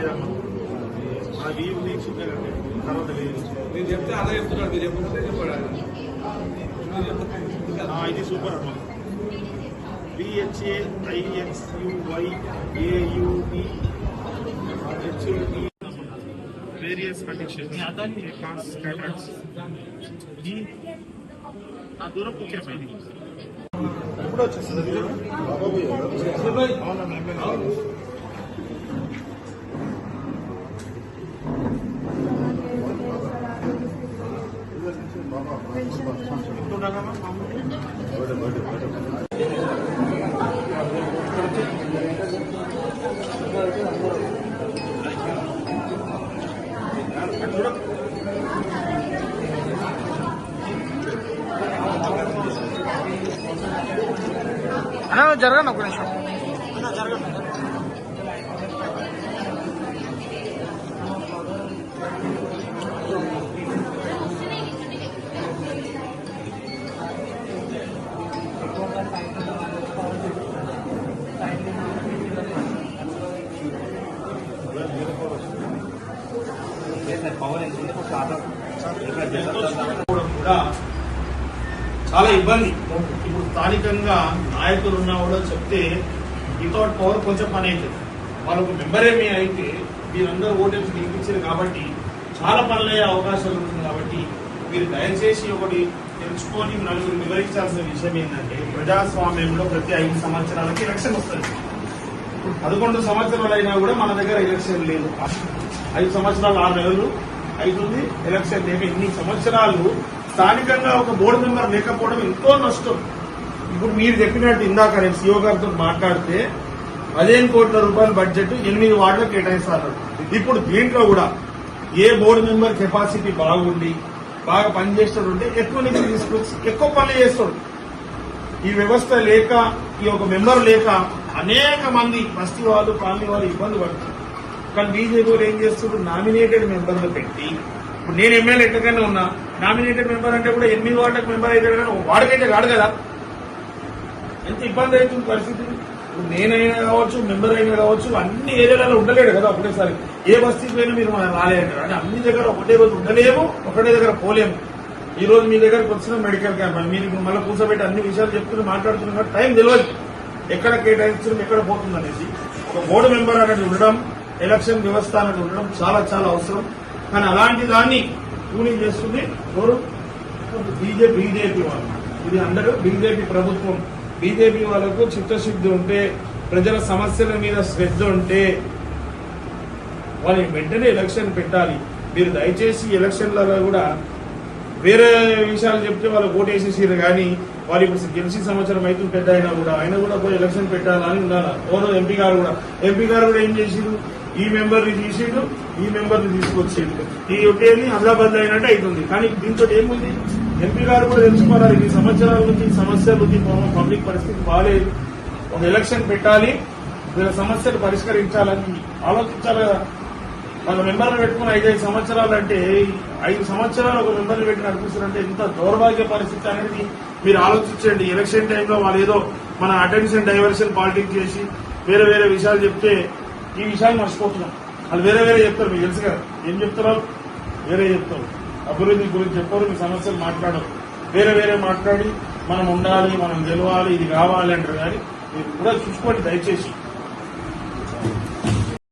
లేదమ్మా. మన వీపు తీర్చిందే తర్వాత లేదు. నేను చెప్తే అలా చెప్తున్నాడు, మీరు చెప్పకపోతే చెప్పాడు. ఇది సూపర్ అమ్మా. BHAIXUYAUDHAD వేరియస్ కండిషన్స్ దూరం ముఖ్యమైనది. ఎప్పుడు వచ్చేస్తుంది అన్న జరగండి ఒక నిమిషం. కూడా చాలా ఇబ్బంది. ఇప్పుడు స్థానికంగా నాయకులు ఉన్నా కూడా చెప్తే వితౌట్ పవర్ కొంచెం పని అవుతుంది. వాళ్ళకు మెంబరేమీ అయితే మీరందరూ ఓటేసి గెలిపించారు కాబట్టి చాలా పనులు అయ్యే అవకాశాలు ఉంటుంది. కాబట్టి మీరు దయచేసి ఒకటి తెలుసుకొని నలుగురు వివరించాల్సిన విషయం ఏంటంటే, ప్రజాస్వామ్యంలో ప్రతి 5 సంవత్సరాలకి ఎలక్షన్ వస్తుంది. 11 సంవత్సరాలు అయినా కూడా మన దగ్గర ఎలక్షన్ లేదు. 5 సంవత్సరాలు 6 నెలలు అవుతుంది ఎలక్షన్ లేక. ఇన్ని సంవత్సరాలు స్థానికంగా ఒక బోర్డు మెంబర్ లేకపోవడం ఎంతో నష్టం. ఇప్పుడు మీరు చెప్పినట్టు ఇందాక నేను సీఓ గారితో మాట్లాడితే 15 కోట్ల రూపాయల బడ్జెట్ 8 వార్డులకు కేటాయిస్తారు. ఇప్పుడు దీంట్లో కూడా ఏ బోర్డు మెంబర్ కెపాసిటీ బాగుండి బాగా పనిచేస్తాడు ఉంటే ఎక్కువ నిధులు తీసుకొచ్చి ఎక్కువ పనులు చేస్తాడు. ఈ వ్యవస్థ లేక, ఈ ఒక మెంబర్ లేక అనేక మంది బస్తీ వాళ్ళు కాలనీ వాళ్ళు ఇబ్బంది పడుతున్నారు. కానీ బీజేపీ ఏం చేస్తున్నారు, నామినేటెడ్ మెంబర్లు పెట్టి, ఇప్పుడు నేను ఎమ్మెల్యే ఎక్కడికైనా ఉన్నా, నామినేటెడ్ మెంబర్ అంటే కూడా 8 వార్డులకు మెంబర్ అయితే కానీ వాడికైతే కాదు కదా. ఎంత ఇబ్బంది అవుతుంది పరిస్థితి. నేనైనా కావచ్చు, మెంబర్ అయినా కావచ్చు, అన్ని ఏరియాలలో ఉండలేడు కదా ఒకటేసారి. ఏ బస్తీకి పోయినా మీరు మనం రాలేంటారు అంటే అన్ని దగ్గర ఒకటే రోజు ఉండలేము, ఒకటే దగ్గర పోలేము. ఈ రోజు మీ దగ్గరకు వచ్చిన మెడికల్ క్యాంప్ మీరు మళ్ళీ కూర్చోబెట్టి అన్ని విషయాలు చెప్తున్నా మాట్లాడుతున్నా టైం తెలియదు ఎక్కడ కేటాయించడం ఎక్కడ పోతుంది అనేది. ఒక బోర్డు మెంబర్ అనేది ఉండడం, ఎలక్షన్ వ్యవస్థ అనేది ఉండడం చాలా చాలా అవసరం. కానీ అలాంటి దాన్ని ట్యూనింగ్ చేస్తుంది ఎవరు, బీజేపీ వాళ్ళు. ఇది అందరూ బీజేపీ ప్రభుత్వం. బీజేపీ వాళ్ళకు చిత్తశుద్ధి ఉంటే, ప్రజల సమస్యల మీద శ్రద్ధ ఉంటే వాళ్ళని వెంటనే ఎలక్షన్ పెట్టాలి. మీరు దయచేసి ఎలక్షన్లలో కూడా వేరే విషయాలు చెప్తే వాళ్ళు ఓటేసేసారు కానీ వాళ్ళు ఇప్పుడు గెలిచి సంవత్సరం అవుతుంది పెద్ద అయినా కూడా పోయి ఎలక్షన్ పెట్టాలని ఉండాలి. ఓనో ఎంపీ గారు కూడా ఏం చేసిండు, ఈ మెంబర్ని తీసిండు, ఈ మెంబర్ని తీసుకొచ్చిండు, ఈ ఒకేని అదలాబద్ద అయినట్టు అవుతుంది. కానీ దీంతో ఏముంది, ఎంపీ గారు కూడా తెలుసుకోవాలి ఈ సంవత్సరాల నుంచి సమస్యలు పబ్లిక్ పరిస్థితి బాగాలేదు, ఒక ఎలక్షన్ పెట్టాలి, వీళ్ళ సమస్యలు పరిష్కరించాలని ఆలోచించాలి కదా. మన మెంబర్లు పెట్టుకుని 5 సంవత్సరాలు అంటే 5 సంవత్సరాలు ఒక మెంబర్లు పెట్టి నడిపిస్తారంటే ఎంత దౌర్భాగ్య పరిస్థితి అనేది మీరు ఆలోచించండి. ఎలక్షన్ టైంలో వాళ్ళు ఏదో మన అటెన్షన్ డైవర్షన్ పాలిటిక్స్ చేసి వేరే వేరే విషయాలు చెప్తే ఈ విషయాలు మర్చిపోతున్నాం. వాళ్ళు వేరే చెప్తారు, మీకు తెలుసు కదా ఏం చెప్తారో, వేరే చెప్తారు, అభివృద్ధి గురించి చెప్పారు, మీ సమస్యలు మాట్లాడరు, వేరే మాట్లాడి మనం ఉండాలి, మనం గెలవాలి, ఇది కావాలి అంటారు. కానీ మీరు కూడా చూసుకోండి దయచేసి.